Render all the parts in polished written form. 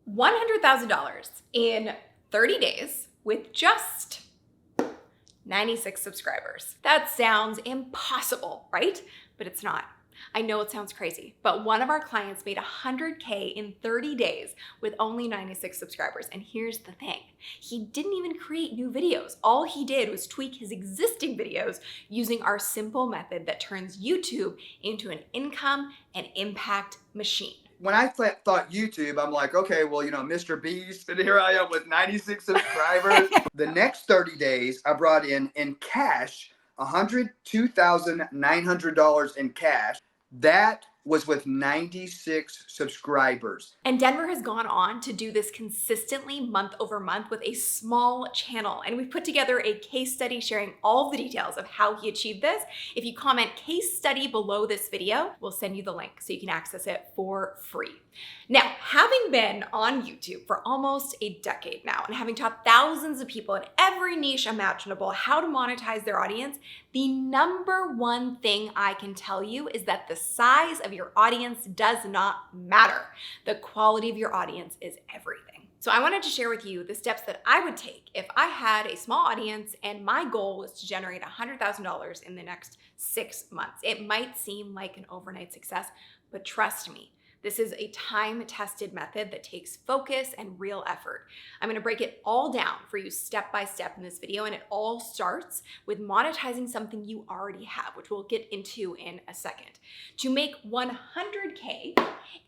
$100,000 in 30 days with just 96 subscribers. That sounds impossible, right? But it's not. I know it sounds crazy, but one of our clients made $100K in 30 days with only 96 subscribers. And here's the thing, he didn't even create new videos. All he did was tweak his existing videos using our simple method that turns YouTube into an income and impact machine. When I thought YouTube, I'm like, okay, well, Mr. Beast, and here I am with 96 subscribers. The next 30 days, I brought in cash, $102,900 in cash. That was with 96 subscribers. And Denver has gone on to do this consistently month over month with a small channel. And we've put together a case study sharing all the details of how he achieved this. If you comment case study below this video, we'll send you the link so you can access it for free. Now, having been on YouTube for almost a decade now and having taught thousands of people in every niche imaginable how to monetize their audience, the number one thing I can tell you is that the size of your audience does not matter. The quality of your audience is everything. So I wanted to share with you the steps that I would take if I had a small audience and my goal was to generate $100,000 in the next 6 months. It might seem like an overnight success, but trust me, this is a time-tested method that takes focus and real effort. I'm gonna break it all down for you step by step in this video, and it all starts with monetizing something you already have, which we'll get into in a second. To make $100K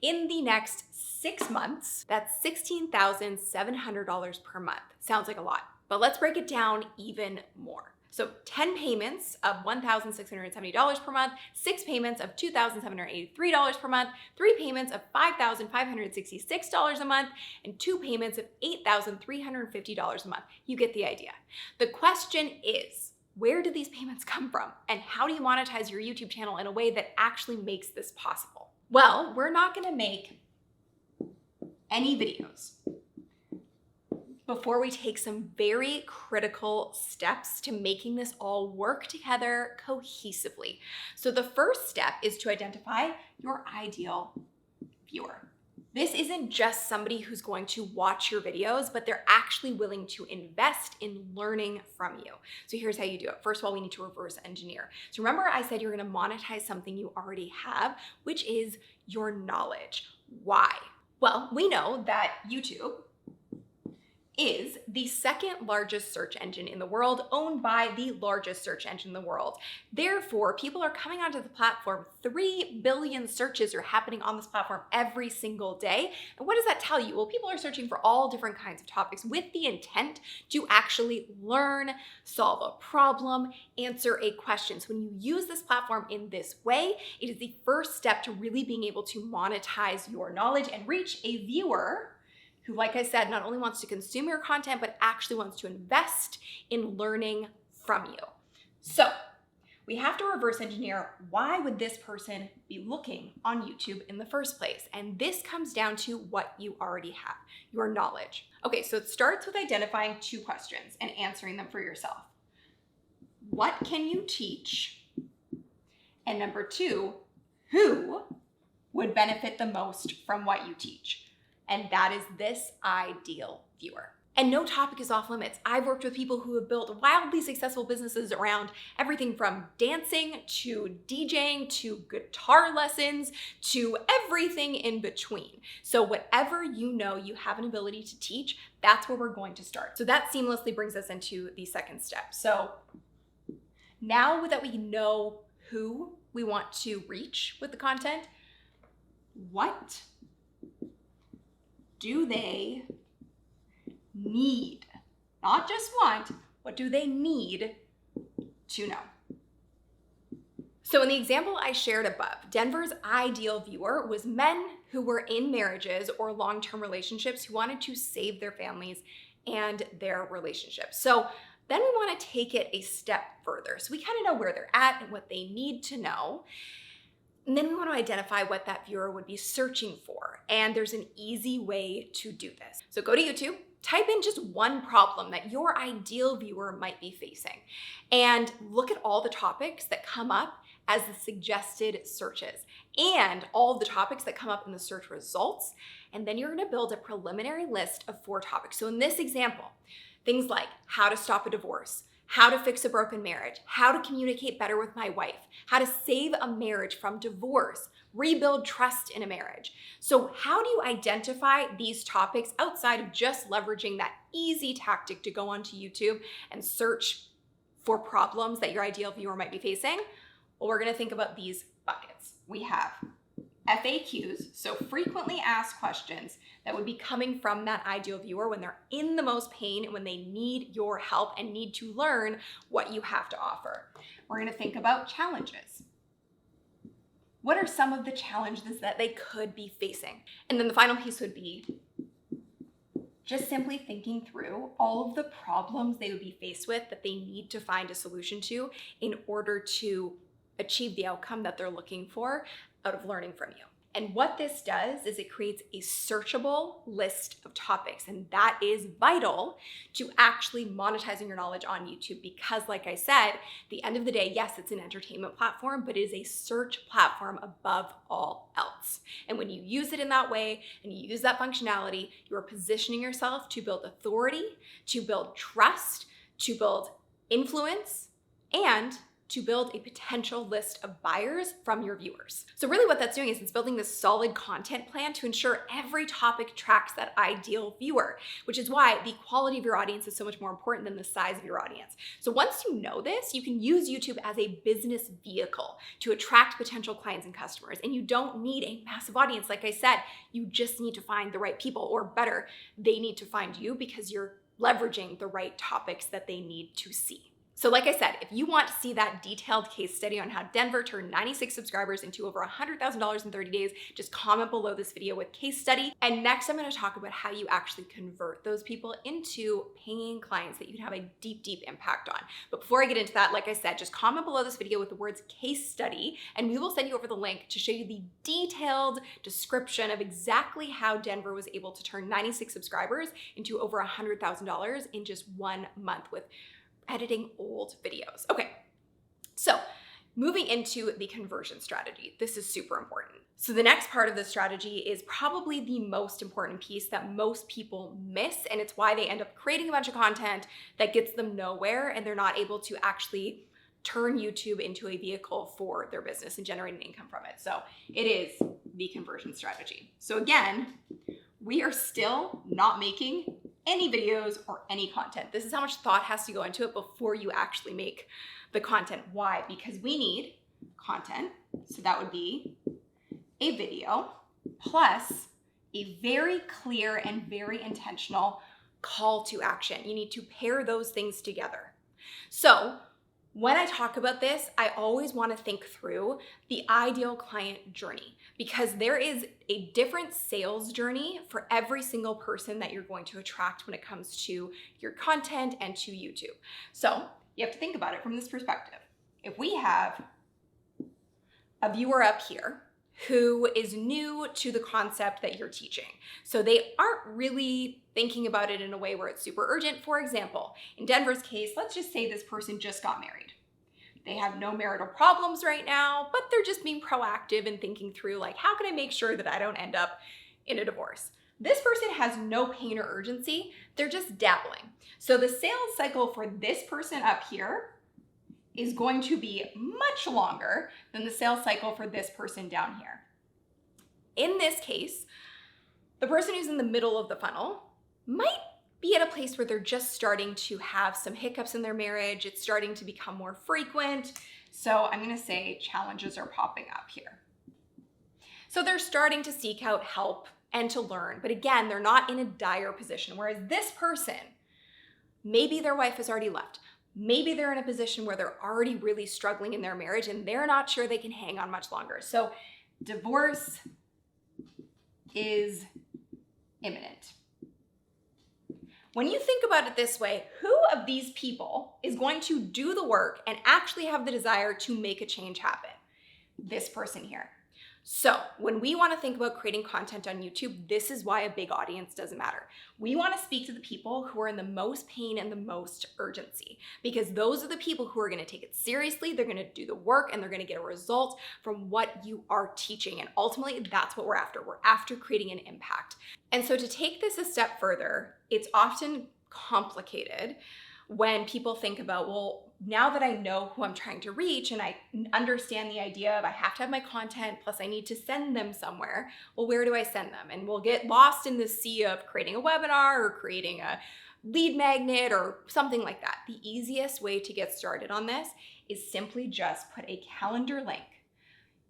in the next 6 months, that's $16,700 per month. Sounds like a lot, but let's break it down even more. So 10 payments of $1,670 per month, 6 payments of $2,783 per month, 3 payments of $5,566 a month, and 2 payments of $8,350 a month. You get the idea. The question is, where do these payments come from? And how do you monetize your YouTube channel in a way that actually makes this possible? Well, we're not gonna make any videos before we take some very critical steps to making this all work together cohesively. So the first step is to identify your ideal viewer. This isn't just somebody who's going to watch your videos, but they're actually willing to invest in learning from you. So here's how you do it. First of all, we need to reverse engineer. So remember I said you're gonna monetize something you already have, which is your knowledge. Why? Well, we know that YouTube is the second largest search engine in the world, owned by the largest search engine in the world. Therefore, people are coming onto the platform. 3 billion searches are happening on this platform every single day. And what does that tell you? Well, people are searching for all different kinds of topics with the intent to actually learn, solve a problem, answer a question. So when you use this platform in this way, it is the first step to really being able to monetize your knowledge and reach a viewer who, like I said, not only wants to consume your content, but actually wants to invest in learning from you. So we have to reverse engineer, why would this person be looking on YouTube in the first place? And this comes down to what you already have, your knowledge. Okay, so it starts with identifying 2 questions and answering them for yourself. What can you teach? And number 2, who would benefit the most from what you teach? And that is this ideal viewer. And no topic is off limits. I've worked with people who have built wildly successful businesses around everything from dancing to DJing to guitar lessons to everything in between. So whatever you know you have an ability to teach, that's where we're going to start. So that seamlessly brings us into the second step. So now that we know who we want to reach with the content, what do they need? Not just want, what do they need to know? So in the example I shared above, Denver's ideal viewer was men who were in marriages or long-term relationships who wanted to save their families and their relationships. So then we want to take it a step further. So we kind of know where they're at and what they need to know. And then we want to identify what that viewer would be searching for. And there's an easy way to do this. So go to YouTube, type in just one problem that your ideal viewer might be facing, and look at all the topics that come up as the suggested searches and all the topics that come up in the search results, And then you're gonna build a preliminary list of 4 topics. So in this example, things like how to stop a divorce, how to fix a broken marriage, how to communicate better with my wife, how to save a marriage from divorce, rebuild trust in a marriage. So how do you identify these topics outside of just leveraging that easy tactic to go onto YouTube and search for problems that your ideal viewer might be facing? Well, we're gonna think about these buckets. We have FAQs, so frequently asked questions that would be coming from that ideal viewer when they're in the most pain and when they need your help and need to learn what you have to offer. We're gonna think about challenges. What are some of the challenges that they could be facing? And then the final piece would be just simply thinking through all of the problems they would be faced with that they need to find a solution to in order to achieve the outcome that they're looking for out of learning from you. And what this does is it creates a searchable list of topics, and that is vital to actually monetizing your knowledge on YouTube because, like I said, at the end of the day, yes, it's an entertainment platform, but it is a search platform above all else. And when you use it in that way and you use that functionality, you are positioning yourself to build authority, to build trust, to build influence, and to build a potential list of buyers from your viewers. So really what that's doing is it's building this solid content plan to ensure every topic tracks that ideal viewer, which is why the quality of your audience is so much more important than the size of your audience. So once you know this, you can use YouTube as a business vehicle to attract potential clients and customers. And you don't need a massive audience. Like I said, you just need to find the right people, or better, they need to find you because you're leveraging the right topics that they need to see. So like I said, if you want to see that detailed case study on how Denver turned 96 subscribers into over $100,000 in 30 days, just comment below this video with case study. And next I'm going to talk about how you actually convert those people into paying clients that you can have a deep, deep impact on. But before I get into that, like I said, just comment below this video with the words case study, and we will send you over the link to show you the detailed description of exactly how Denver was able to turn 96 subscribers into over $100,000 in just 1 month with editing old videos. Okay, so moving into the conversion strategy. This is super important. So the next part of the strategy is probably the most important piece that most people miss, and it's why they end up creating a bunch of content that gets them nowhere and they're not able to actually turn YouTube into a vehicle for their business and generating income from it. So it is the conversion strategy. So again, we are still not making any videos or any content. This is how much thought has to go into it before you actually make the content. Why? Because we need content. So that would be a video plus a very clear and very intentional call to action. You need to pair those things together. So when I talk about this, I always want to think through the ideal client journey because there is a different sales journey for every single person that you're going to attract when it comes to your content and to YouTube. So you have to think about it from this perspective. If we have a viewer up here who is new to the concept that you're teaching, so they aren't really thinking about it in a way where it's super urgent. For example, in Denver's case, let's just say this person just got married. They have no marital problems right now, but they're just being proactive and thinking through, like, how can I make sure that I don't end up in a divorce? This person has no pain or urgency. They're just dabbling. So the sales cycle for this person up here is going to be much longer than the sales cycle for this person down here. In this case, the person who's in the middle of the funnel might be at a place where they're just starting to have some hiccups in their marriage. It's starting to become more frequent. So I'm gonna say challenges are popping up here. So they're starting to seek out help and to learn, but again, they're not in a dire position. Whereas this person, maybe their wife has already left. Maybe they're in a position where they're already really struggling in their marriage and they're not sure they can hang on much longer. So divorce is imminent. When you think about it this way, who of these people is going to do the work and actually have the desire to make a change happen? This person here. So when we want to think about creating content on YouTube, this is why a big audience doesn't matter. We want to speak to the people who are in the most pain and the most urgency, because those are the people who are going to take it seriously, they're going to do the work, and they're going to get a result from what you are teaching. And ultimately, that's what we're after. We're after creating an impact. And so to take this a step further, it's often complicated when people think about, well, now that I know who I'm trying to reach and I understand the idea of I have to have my content, plus I need to send them somewhere, well, where do I send them? And we'll get lost in the sea of creating a webinar or creating a lead magnet or something like that. The easiest way to get started on this is simply just put a calendar link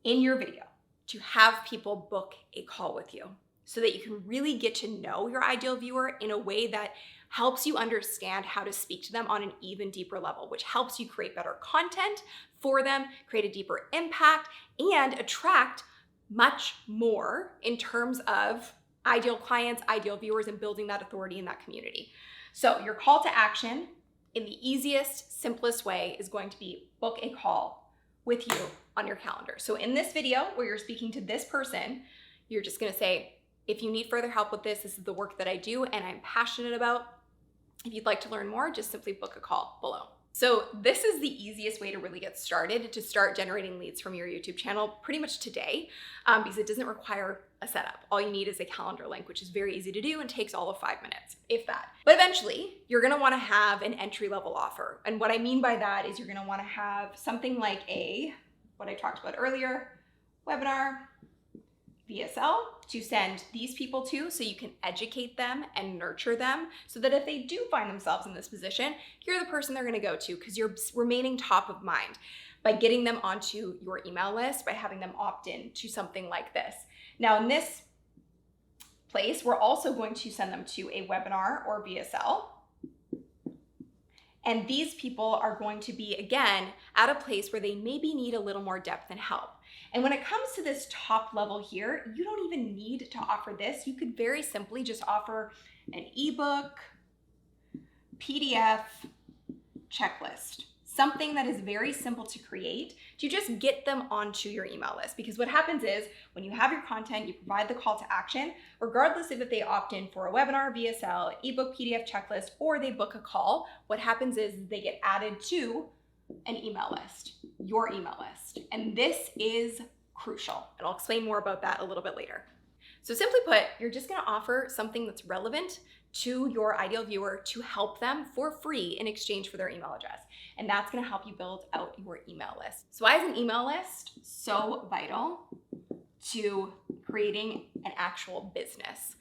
in your video to have people book a call with you so that you can really get to know your ideal viewer in a way that helps you understand how to speak to them on an even deeper level, which helps you create better content for them, create a deeper impact, and attract much more in terms of ideal clients, ideal viewers, and building that authority in that community. So your call to action in the easiest, simplest way is going to be book a call with you on your calendar. So in this video where you're speaking to this person, you're just gonna say, if you need further help with this, this is the work that I do and I'm passionate about. If you'd like to learn more, just simply book a call below. So this is the easiest way to really get started, to start generating leads from your YouTube channel pretty much today, because it doesn't require a setup. All you need is a calendar link, which is very easy to do and takes all of 5 minutes, if that. But eventually, you're gonna wanna have an entry-level offer. And what I mean by that is you're gonna wanna have something like what I talked about earlier, webinar, VSL to send these people to, so you can educate them and nurture them so that if they do find themselves in this position, you're the person they're gonna go to because you're remaining top of mind by getting them onto your email list, by having them opt in to something like this. Now in this place, we're also going to send them to a webinar or VSL. And these people are going to be, again, at a place where they maybe need a little more depth and help. And when it comes to this top level here, you don't even need to offer this. You could very simply just offer an ebook, PDF, checklist, something that is very simple to create to just get them onto your email list. Because what happens is when you have your content, you provide the call to action, regardless of if they opt in for a webinar, VSL, ebook, PDF, checklist, or they book a call, what happens is they get added to an email list, your email list. And this is crucial. And I'll explain more about that a little bit later. So simply put, you're just gonna offer something that's relevant to your ideal viewer to help them for free in exchange for their email address. And that's gonna help you build out your email list. So why is an email list so vital to creating an actual business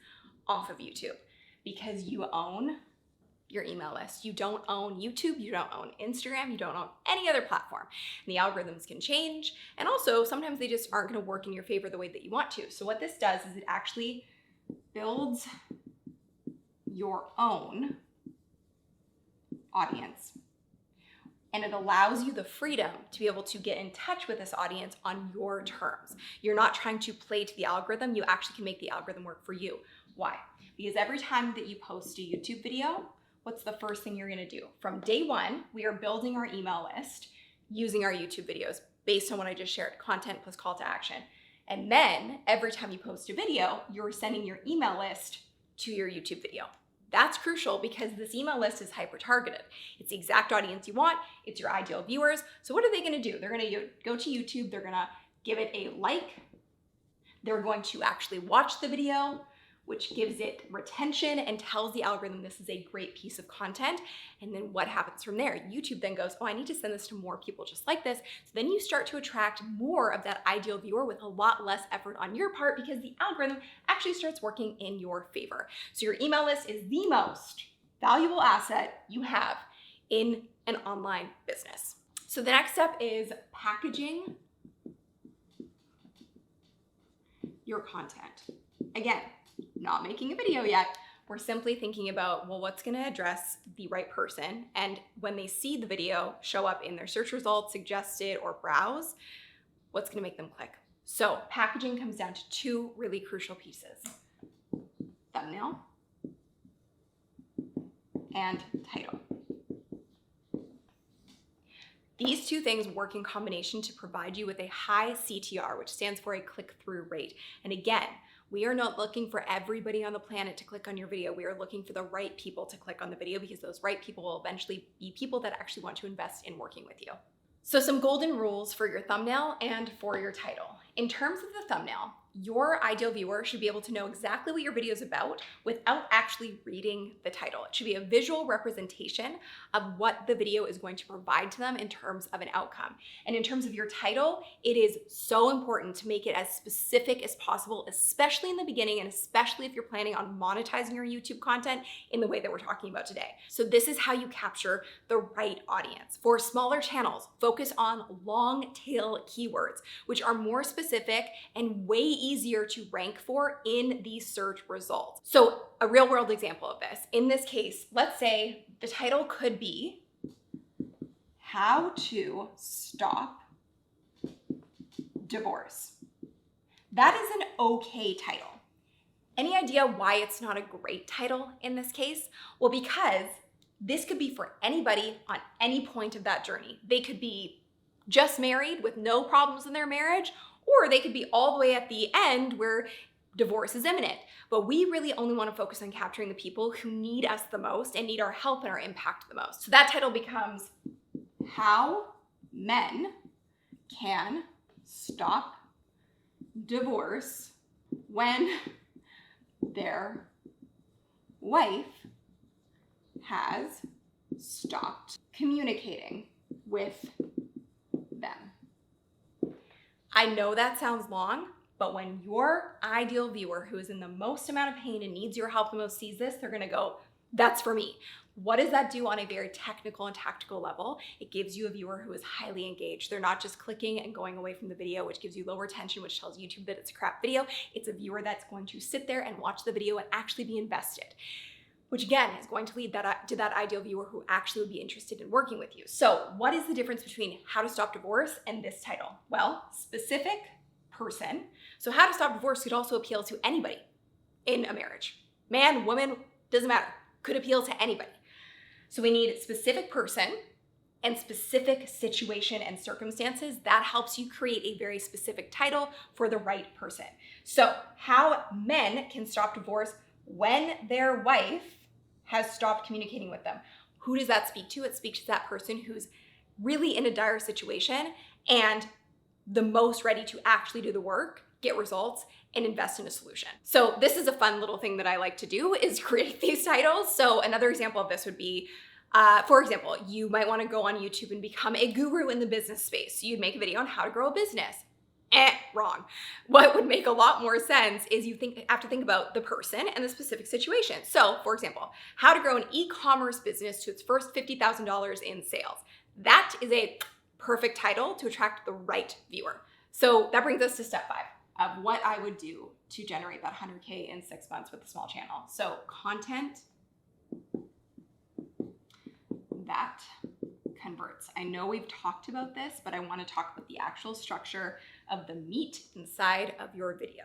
off of YouTube? Because you own your email list. You don't own YouTube, you don't own Instagram, you don't own any other platform. And the algorithms can change. And also sometimes they just aren't gonna work in your favor the way that you want to. So what this does is it actually builds your own audience. And it allows you the freedom to be able to get in touch with this audience on your terms. You're not trying to play to the algorithm, you actually can make the algorithm work for you. Why? Because every time that you post a YouTube video, what's the first thing you're gonna do? From day one, we are building our email list using our YouTube videos based on what I just shared, content plus call to action. And then every time you post a video, you're sending your email list to your YouTube video. That's crucial because this email list is hyper-targeted. It's the exact audience you want, it's your ideal viewers. So what are they gonna do? They're gonna go to YouTube, they're gonna give it a like, they're going to actually watch the video, which gives it retention and tells the algorithm this is a great piece of content. And then what happens from there? YouTube then goes, oh, I need to send this to more people just like this. So then you start to attract more of that ideal viewer with a lot less effort on your part because the algorithm actually starts working in your favor. So your email list is the most valuable asset you have in an online business. So the next step is packaging your content. Again, not making a video yet. We're simply thinking about, well, what's gonna address the right person? And when they see the video show up in their search results, suggested, or browse, what's gonna make them click? So packaging comes down to two really crucial pieces: thumbnail and title. These two things work in combination to provide you with a high CTR, which stands for a click-through rate. And again, we are not looking for everybody on the planet to click on your video. We are looking for the right people to click on the video, because those right people will eventually be people that actually want to invest in working with you. So some golden rules for your thumbnail and for your title. In terms of the thumbnail, your ideal viewer should be able to know exactly what your video is about without actually reading the title. It should be a visual representation of what the video is going to provide to them in terms of an outcome. And in terms of your title, it is so important to make it as specific as possible, especially in the beginning, and especially if you're planning on monetizing your YouTube content in the way that we're talking about today. So this is how you capture the right audience. For smaller channels, focus on long tail keywords, which are more specific and way easier to rank for in the search results. So a real world example of this, in this case, let's say the title could be How to Stop Divorce. That is an okay title. Any idea why it's not a great title in this case? Well, because this could be for anybody on any point of that journey. They could be just married with no problems in their marriage, or they could be all the way at the end where divorce is imminent. But we really only want to focus on capturing the people who need us the most and need our help and our impact the most. So that title becomes How Men Can Stop Divorce When Their Wife Has Stopped Communicating with them. I know that sounds long, but when your ideal viewer who is in the most amount of pain and needs your help the most sees this, they're gonna go, that's for me. What does that do on a very technical and tactical level? It gives you a viewer who is highly engaged. They're not just clicking and going away from the video, which gives you low retention, which tells YouTube that it's a crap video. It's a viewer that's going to sit there and watch the video and actually be invested, which again is going to lead to that ideal viewer who actually would be interested in working with you. So what is the difference between How to Stop Divorce and this title? Well, specific person. So How to Stop Divorce could also appeal to anybody in a marriage. Man, woman, doesn't matter. Could appeal to anybody. So we need specific person and specific situation and circumstances. That helps you create a very specific title for the right person. So How Men Can Stop Divorce When Their Wife Has Stopped Communicating with them. Who does that speak to? It speaks to that person who's really in a dire situation and the most ready to actually do the work, get results, and invest in a solution. So this is a fun little thing that I like to do, is create these titles. So another example of this would be, for example, you might want to go on YouTube and become a guru in the business space. So you'd make a video on how to grow a business. Wrong. What would make a lot more sense is you have to think about the person and the specific situation. So for example, how to grow an e-commerce business to its first $50,000 in sales. That is a perfect title to attract the right viewer. So that brings us to step 5 of what I would do to generate that 100K in 6 months with a small channel. So content that converts. I know we've talked about this, but I want to talk about the actual structure of the meat inside of your video.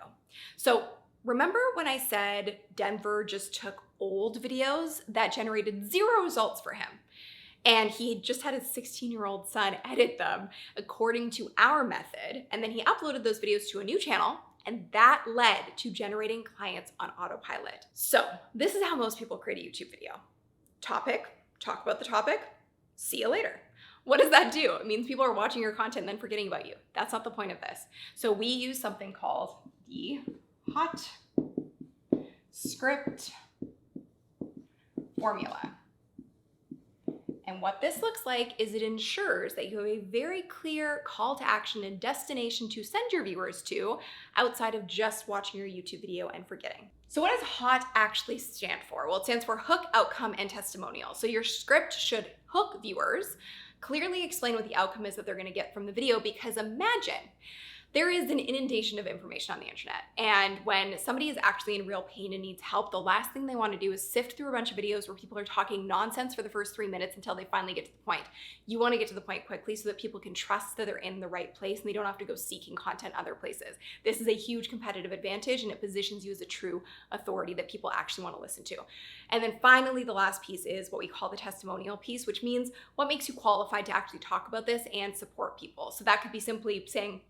So remember when I said Denver just took old videos that generated 0 results for him? And he just had his 16-year-old son edit them according to our method. And then he uploaded those videos to a new channel, and that led to generating clients on autopilot. So this is how most people create a YouTube video. Topic, talk about the topic, see you later. What does that do? It means people are watching your content and then forgetting about you. That's not the point of this. So we use something called the hot script formula. And what this looks like is it ensures that you have a very clear call to action and destination to send your viewers to outside of just watching your YouTube video and forgetting. So what does HOT actually stand for? Well, it stands for hook, outcome, and testimonial. So your script should hook viewers, clearly explain what the outcome is that they're gonna get from the video, because imagine There is an inundation of information on the internet. And when somebody is actually in real pain and needs help, the last thing they want to do is sift through a bunch of videos where people are talking nonsense for the first 3 minutes until they finally get to the point. You want to get to the point quickly so that people can trust that they're in the right place and they don't have to go seeking content other places. This is a huge competitive advantage, and it positions you as a true authority that people actually want to listen to. And then finally, the last piece is what we call the testimonial piece, which means what makes you qualified to actually talk about this and support people. So that could be simply saying,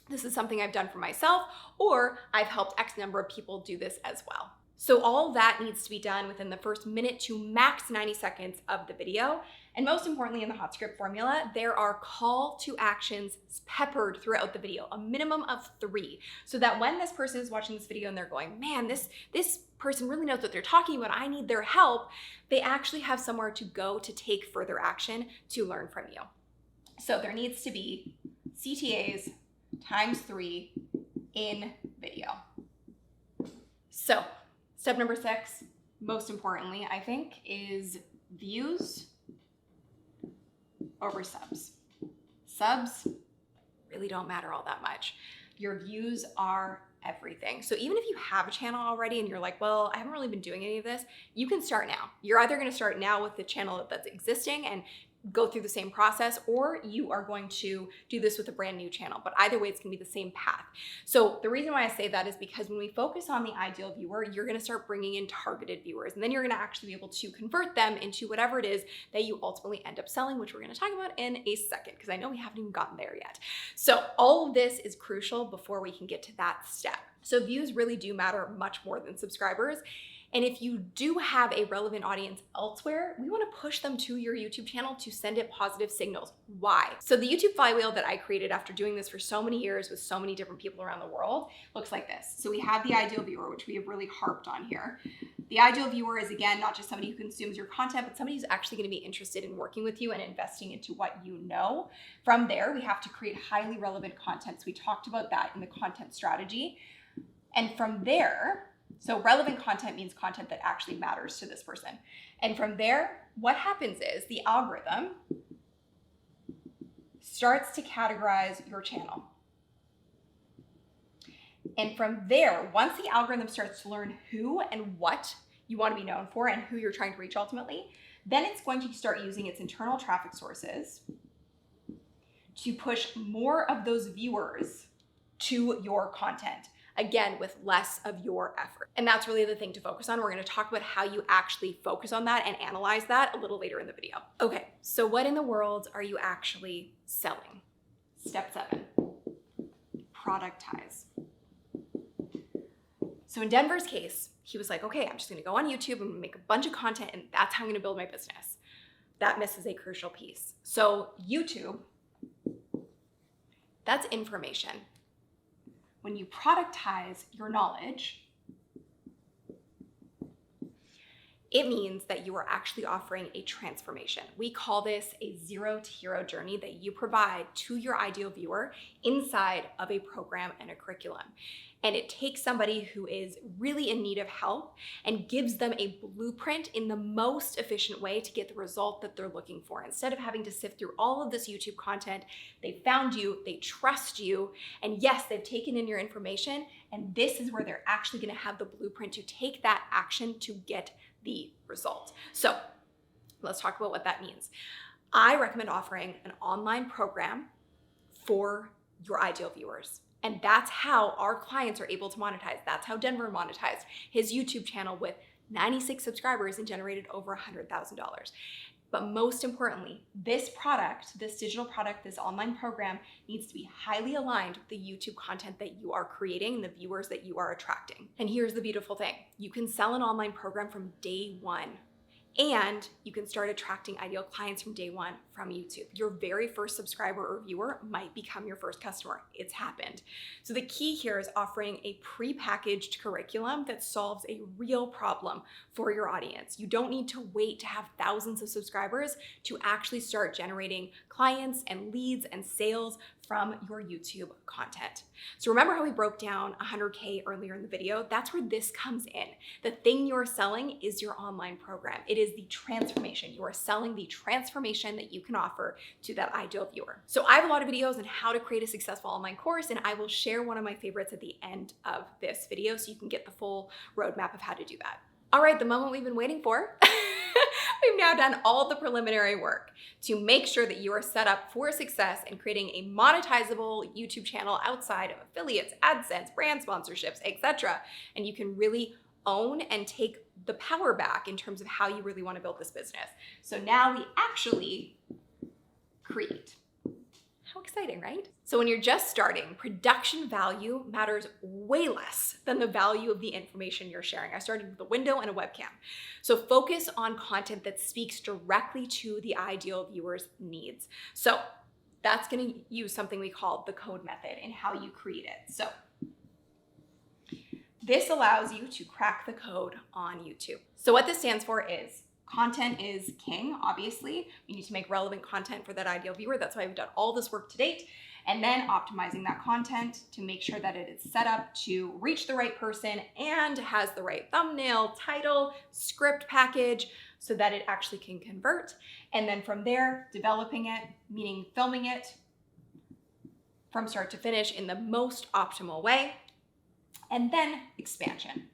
this is something I've done for myself, or I've helped X number of people do this as well. So all that needs to be done within the first minute to max 90 seconds of the video. And most importantly, in the hot script formula, there are call to actions peppered throughout the video, a minimum of 3, so that when this person is watching this video and they're going, man, this person really knows what they're talking about, I need their help, they actually have somewhere to go to take further action to learn from you. So there needs to be CTAs times 3 in video. So step number 6, most importantly, I think, is views over subs. Subs really don't matter all that much. Your views are everything. So even if you have a channel already and you're like, well, I haven't really been doing any of this, you can start now. You're either going to start now with the channel that's existing and go through the same process, or you are going to do this with a brand new channel. But either way, it's gonna be the same path. So the reason why I say that is because when we focus on the ideal viewer, you're gonna start bringing in targeted viewers, and then you're gonna actually be able to convert them into whatever it is that you ultimately end up selling, which we're gonna talk about in a second, because I know we haven't even gotten there yet. So all of this is crucial before we can get to that step. So views really do matter much more than subscribers. And if you do have a relevant audience elsewhere, we want to push them to your YouTube channel to send it positive signals. Why? So the YouTube flywheel that I created after doing this for so many years with so many different people around the world looks like this. So we have the ideal viewer, which we have really harped on here. The ideal viewer is, again, not just somebody who consumes your content, but somebody who's actually going to be interested in working with you and investing into what you know. From there, we have to create highly relevant content. So we talked about that in the content strategy. And from there, so relevant content means content that actually matters to this person. And from there, what happens is the algorithm starts to categorize your channel. And from there, once the algorithm starts to learn who and what you want to be known for and who you're trying to reach ultimately, then it's going to start using its internal traffic sources to push more of those viewers to your content. Again, with less of your effort. And that's really the thing to focus on. We're going to talk about how you actually focus on that and analyze that a little later in the video. Okay, so what in the world are you actually selling? Step 7, productize. So in Denver's case, he was like, okay, I'm just going to go on YouTube and make a bunch of content, and that's how I'm going to build my business. That misses a crucial piece. So YouTube, that's information. When you productize your knowledge, it means that you are actually offering a transformation. We call this a 0 to hero journey that you provide to your ideal viewer inside of a program and a curriculum. And it takes somebody who is really in need of help and gives them a blueprint in the most efficient way to get the result that they're looking for. Instead of having to sift through all of this YouTube content, they found you, they trust you, and yes, they've taken in your information, and this is where they're actually gonna have the blueprint to take that action to get the result. So let's talk about what that means. I recommend offering an online program for your ideal viewers. And that's how our clients are able to monetize. That's how Denver monetized his YouTube channel with 96 subscribers and generated over $100,000. But most importantly, this product, this digital product, this online program needs to be highly aligned with the YouTube content that you are creating and the viewers that you are attracting. And here's the beautiful thing. You can sell an online program from day one. And you can start attracting ideal clients from day one from YouTube. Your very first subscriber or viewer might become your first customer. It's happened. So the key here is offering a pre-packaged curriculum that solves a real problem for your audience. You don't need to wait to have thousands of subscribers to actually start generating clients and leads and sales from your YouTube content. So remember how we broke down 100K earlier in the video? That's where this comes in. The thing you're selling is your online program. It is the transformation. You are selling the transformation that you can offer to that ideal viewer. So I have a lot of videos on how to create a successful online course, and I will share one of my favorites at the end of this video so you can get the full roadmap of how to do that. All right, the moment we've been waiting for. We've now done all the preliminary work to make sure that you are set up for success in creating a monetizable YouTube channel outside of affiliates, AdSense, brand sponsorships, etc. And you can really own and take the power back in terms of how you really want to build this business. So now we actually create. How exciting, right? So when you're just starting, production value matters way less than the value of the information you're sharing. I started with a window and a webcam. So focus on content that speaks directly to the ideal viewer's needs. So that's gonna use something we call the code method in how you create it. So this allows you to crack the code on YouTube. So what this stands for is content is king, obviously. You need to make relevant content for that ideal viewer. That's why we've done all this work to date. And then optimizing that content to make sure that it is set up to reach the right person and has the right thumbnail, title, script package so that it actually can convert. And then from there, developing it, meaning filming it from start to finish in the most optimal way. And then expansion.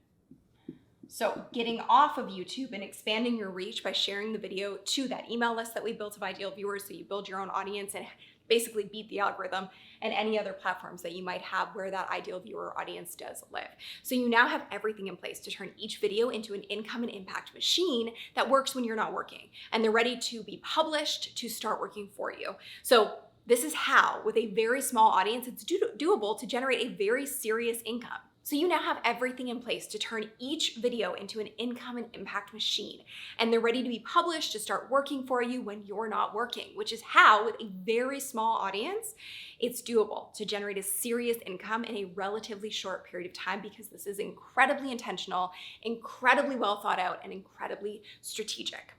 So getting off of YouTube and expanding your reach by sharing the video to that email list that we built of ideal viewers so you build your own audience and basically beat the algorithm and any other platforms that you might have where that ideal viewer audience does live. So you now have everything in place to turn each video into an income and impact machine that works when you're not working. And they're ready to be published to start working for you. So this is how, with a very small audience, it's doable to generate a very serious income. So you now have everything in place to turn each video into an income and impact machine. And they're ready to be published to start working for you when you're not working, which is how, with a very small audience, it's doable to generate a serious income in a relatively short period of time because this is incredibly intentional, incredibly well thought out, and incredibly strategic.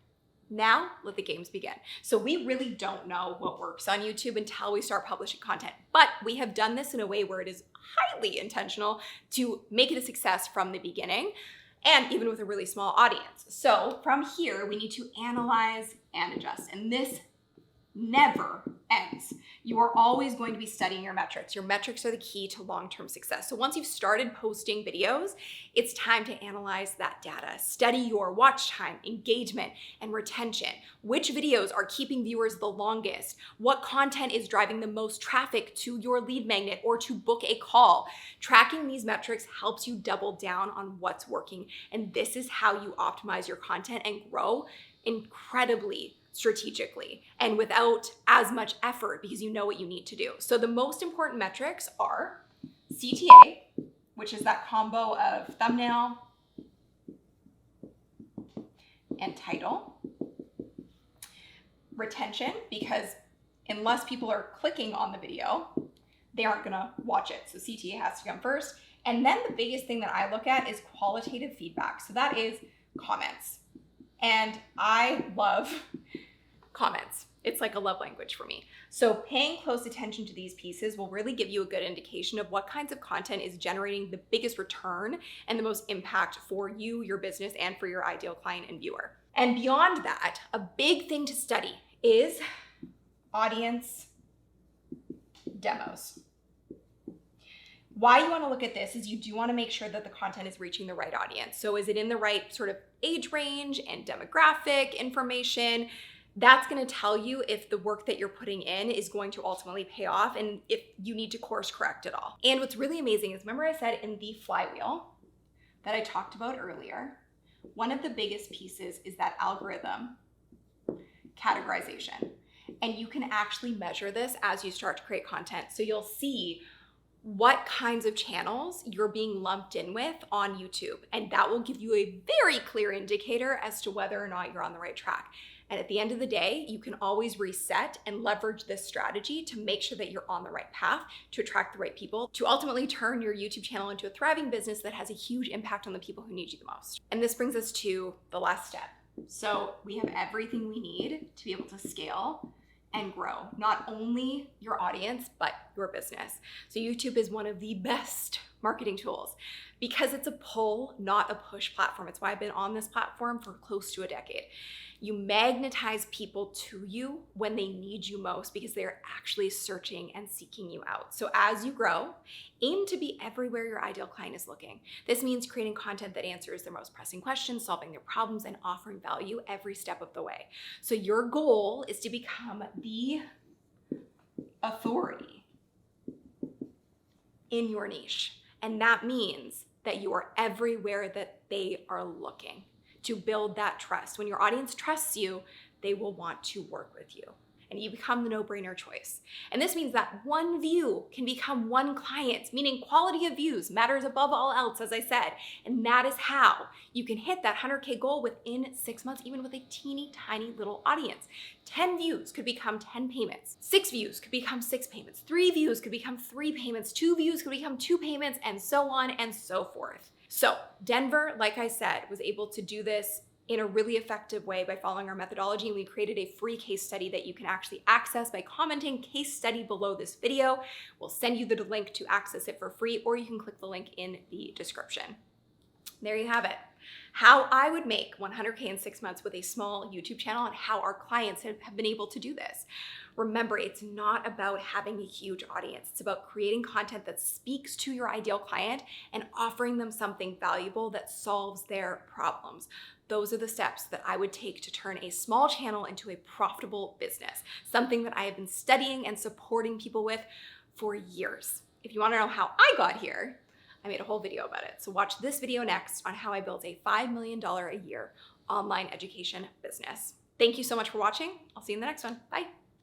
Now, let the games begin. So we really don't know what works on YouTube until we start publishing content, but we have done this in a way where it is highly intentional to make it a success from the beginning, and even with a really small audience. So from here, we need to analyze and adjust, and this never ends. You are always going to be studying your metrics. Your metrics are the key to long-term success. So once you've started posting videos, it's time to analyze that data. Study your watch time, engagement, and retention. Which videos are keeping viewers the longest? What content is driving the most traffic to your lead magnet or to book a call? Tracking these metrics helps you double down on what's working. And this is how you optimize your content and grow incredibly strategically and without as much effort because you know what you need to do. So the most important metrics are CTA, which is that combo of thumbnail and title. Retention, because unless people are clicking on the video, they aren't gonna watch it. So CTA has to come first. And then the biggest thing that I look at is qualitative feedback. So that is comments. And I love comments. It's like a love language for me. So paying close attention to these pieces will really give you a good indication of what kinds of content is generating the biggest return and the most impact for you, your business, and for your ideal client and viewer. And beyond that, a big thing to study is audience demos. Why you want to look at this is you do want to make sure that the content is reaching the right audience. So is it in the right sort of age range and demographic information? That's going to tell you if the work that you're putting in is going to ultimately pay off and if you need to course correct it all. And what's really amazing is, remember I said in the flywheel that I talked about earlier, one of the biggest pieces is that algorithm categorization. And you can actually measure this as you start to create content. So you'll see what kinds of channels you're being lumped in with on YouTube. And that will give you a very clear indicator as to whether or not you're on the right track. And at the end of the day, you can always reset and leverage this strategy to make sure that you're on the right path, to attract the right people, to ultimately turn your YouTube channel into a thriving business that has a huge impact on the people who need you the most. And this brings us to the last step. So we have everything we need to be able to scale and grow not only your audience, but your business. So YouTube is one of the best marketing tools because it's a pull, not a push platform. It's why I've been on this platform for close to a decade. You magnetize people to you when they need you most because they're actually searching and seeking you out. So as you grow, aim to be everywhere your ideal client is looking. This means creating content that answers their most pressing questions, solving their problems, and offering value every step of the way. So your goal is to become the authority in your niche. And that means that you are everywhere that they are looking to build that trust. When your audience trusts you, they will want to work with you. And you become the no-brainer choice. And this means that one view can become one client, meaning quality of views matters above all else, as I said. And that is how you can hit that 100K goal within 6 months, even with a teeny tiny little audience. 10 views could become 10 payments. 6 views could become 6 payments. 3 views could become 3 payments. 2 views could become 2 payments, and so on and so forth. So Denver, like I said, was able to do this in a really effective way by following our methodology. And we created a free case study that you can actually access by commenting case study below this video. We'll send you the link to access it for free, or you can click the link in the description. There you have it. How I would make 100K in 6 months with a small YouTube channel and how our clients have been able to do this. Remember, it's not about having a huge audience. It's about creating content that speaks to your ideal client and offering them something valuable that solves their problems. Those are the steps that I would take to turn a small channel into a profitable business, something that I have been studying and supporting people with for years. If you want to know how I got here, I made a whole video about it. So watch this video next on how I built a $5 million a year online education business. Thank you so much for watching. I'll see you in the next one. Bye.